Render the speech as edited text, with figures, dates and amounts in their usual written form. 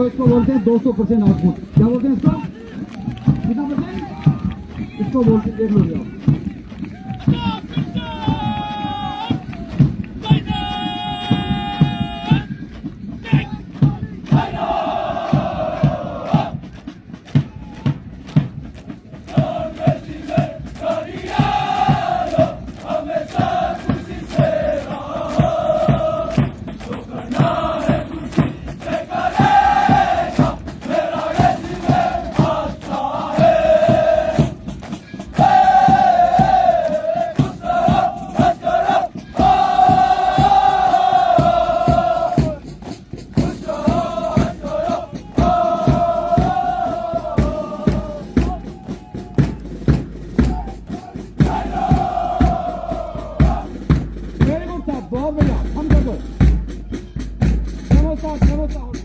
देखो इसको बोलते हैं 200% आउटपुट। क्या बोलते हैं इसको? कितना परसेंट? इसको बोलते देख लो आप। बहुत बढ़िया, हम कर दो। नमस्कार नमस्कार।